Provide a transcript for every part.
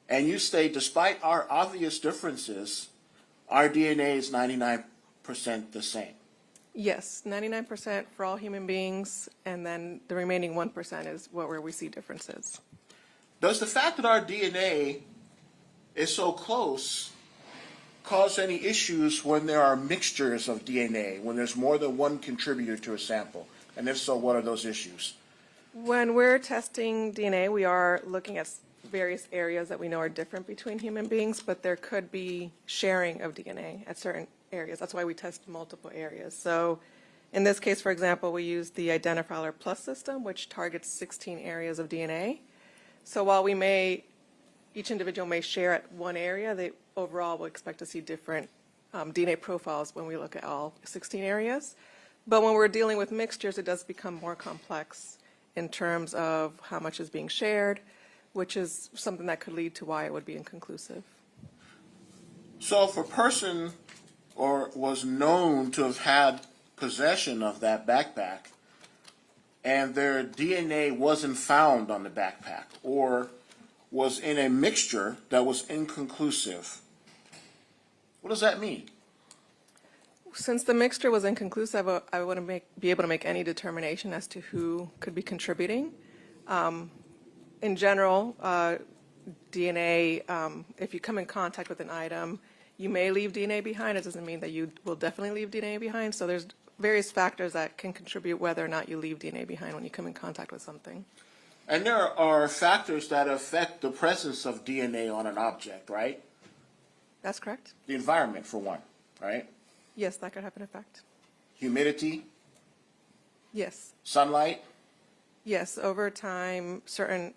And you say, despite our obvious differences, our DNA is 99% the same. Yes, 99% for all human beings, and then the remaining 1% is where we see differences. Does the fact that our DNA is so close cause any issues when there are mixtures of DNA, when there's more than one contributor to a sample? And if so, what are those issues? When we're testing DNA, we are looking at various areas that we know are different between human beings, but there could be sharing of DNA at certain areas. That's why we test multiple areas. So in this case, for example, we use the Identifier Plus system, which targets 16 areas of DNA. So while each individual may share at one area, they overall will expect to see different DNA profiles when we look at all 16 areas. But when we're dealing with mixtures, it does become more complex in terms of how much is being shared, which is something that could lead to why it would be inconclusive. So if a person was known to have had possession of that backpack and their DNA wasn't found on the backpack or was in a mixture that was inconclusive, what does that mean? Since the mixture was inconclusive, I wouldn't be able to make any determination as to who could be contributing. In general, DNA, if you come in contact with an item, you may leave DNA behind. It doesn't mean that you will definitely leave DNA behind. So there's various factors that can contribute whether or not you leave DNA behind when you come in contact with something. And there are factors that affect the presence of DNA on an object, right? That's correct. The environment, for one, right? Yes, that could have an effect. Humidity? Yes. Sunlight? Yes, over time, certain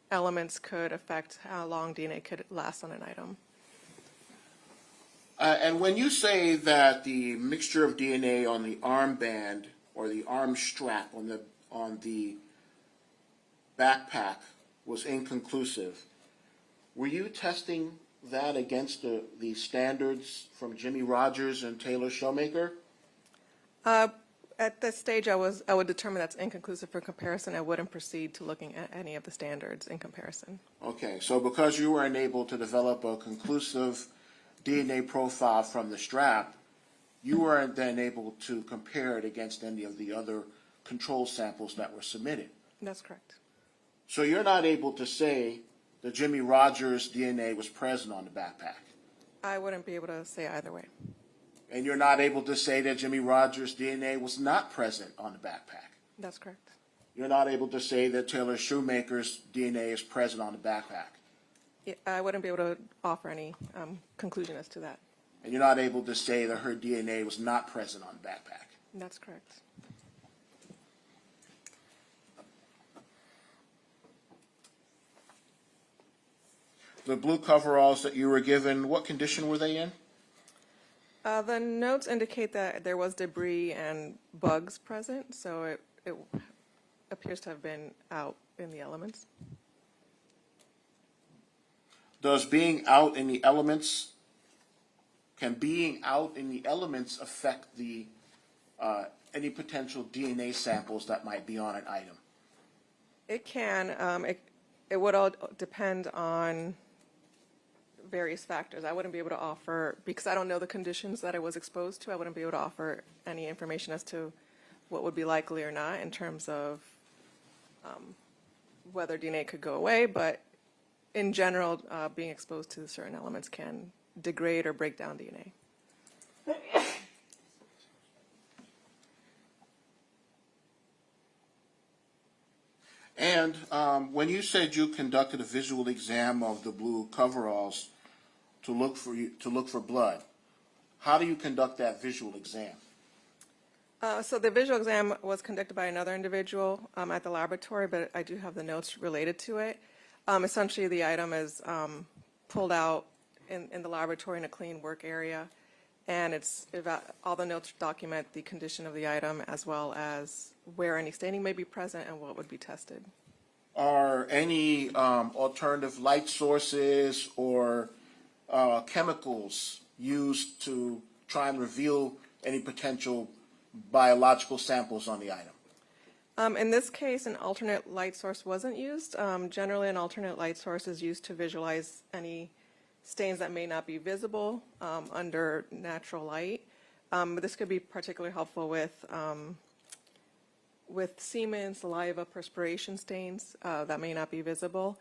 elements could affect how long DNA could last on an item. And when you say that the mixture of DNA on the armband or the arm strap on the backpack was inconclusive, were you testing that against the standards from Jimmy Rodgers and Taylor Showmaker? At this stage, I would determine that's inconclusive for comparison. I wouldn't proceed to looking at any of the standards in comparison. Okay, so because you were unable to develop a conclusive DNA profile from the strap, you weren't then able to compare it against any of the other control samples that were submitted. That's correct. So you're not able to say that Jimmy Rodgers' DNA was present on the backpack? I wouldn't be able to say either way. And you're not able to say that Jimmy Rodgers' DNA was not present on the backpack? That's correct. You're not able to say that Taylor Shoemaker's DNA is present on the backpack? I wouldn't be able to offer any conclusion as to that. And you're not able to say that her DNA was not present on the backpack? That's correct. The blue coveralls that you were given, what condition were they in? The notes indicate that there was debris and bugs present, so it appears to have been out in the elements. Does being out in the elements, can being out in the elements affect the any potential DNA samples that might be on an item? It can. It would all depend on various factors. I wouldn't be able to offer, because I don't know the conditions that it was exposed to, I wouldn't be able to offer any information as to what would be likely or not in terms of whether DNA could go away, but in general, being exposed to certain elements can degrade or break down DNA. And when you said you conducted a visual exam of the blue coveralls to look for blood, how do you conduct that visual exam? So the visual exam was conducted by another individual at the laboratory, but I do have the notes related to it. Essentially, the item is pulled out in the laboratory in a clean work area, and all the notes document the condition of the item as well as where any staining may be present and what would be tested. Are any alternative light sources or chemicals used to try and reveal any potential biological samples on the item? In this case, an alternate light source wasn't used. Generally, an alternate light source is used to visualize any stains that may not be visible under natural light. But this could be particularly helpful with semen, saliva, perspiration stains that may not be visible.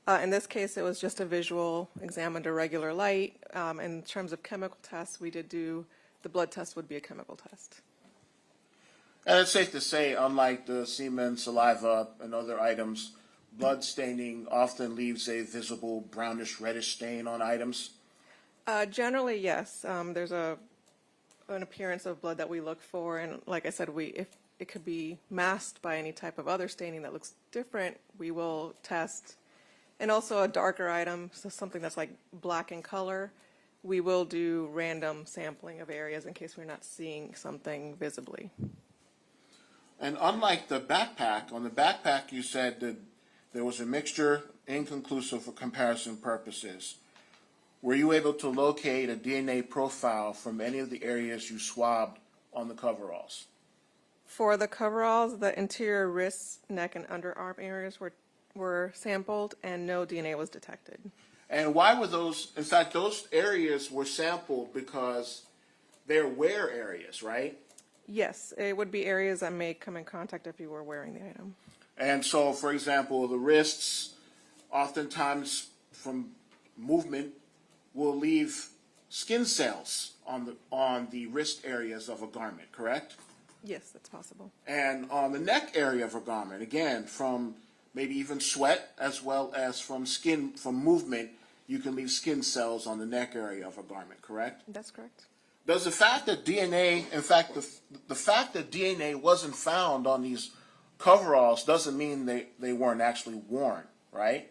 In this case, it was just a visual exam under regular light. In terms of chemical tests, we did do, the blood test would be a chemical test. And it's safe to say, unlike the semen, saliva, and other items, blood staining often leaves a visible brownish reddish stain on items. Generally, yes. There's an appearance of blood that we look for, and like I said, if it could be masked by any type of other staining that looks different, we will test. And also a darker item, so something that's like black in color, we will do random sampling of areas in case we're not seeing something visibly. And unlike the backpack, on the backpack you said that there was a mixture, inconclusive for comparison purposes. Were you able to locate a DNA profile from any of the areas you swabbed on the coveralls? For the coveralls, the interior wrist, neck, and underarm areas were sampled, and no DNA was detected. And why were those, in fact, those areas were sampled because they're wear areas, right? Yes, it would be areas that may come in contact if you were wearing the item. And so, for example, the wrists, oftentimes from movement, will leave skin cells on the wrist areas of a garment, correct? Yes, that's possible. And on the neck area of a garment, again, from maybe even sweat as well as from skin, from movement, you can leave skin cells on the neck area of a garment, correct? That's correct. Does the fact that DNA, in fact, the fact that DNA wasn't found on these coveralls doesn't mean they weren't actually worn, right?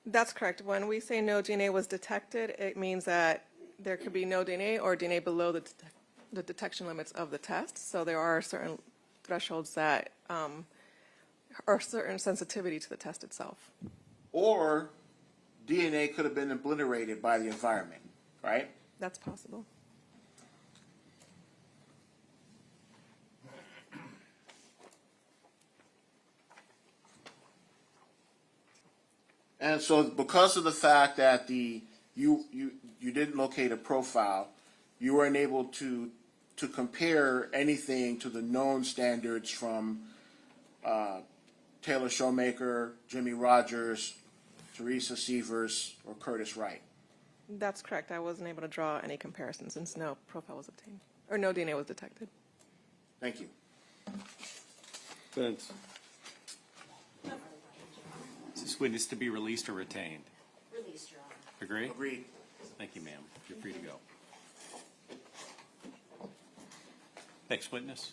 That's correct. When we say no DNA was detected, it means that there could be no DNA or DNA below the detection limits of the test. So there are certain thresholds that are certain sensitivity to the test itself. Or DNA could have been obliterated by the environment, right? That's possible. And so because of the fact that you didn't locate a profile, you weren't able to compare anything to the known standards from Taylor Showmaker, Jimmy Rodgers, Teresa Sievers, or Curtis Wright. That's correct. I wasn't able to draw any comparison since no profile was obtained, or no DNA was detected. Thank you. Vince. Is this witness to be released or retained? Released, Your Honor. Agree? Agreed. Thank you, ma'am. You're free to go. Next witness.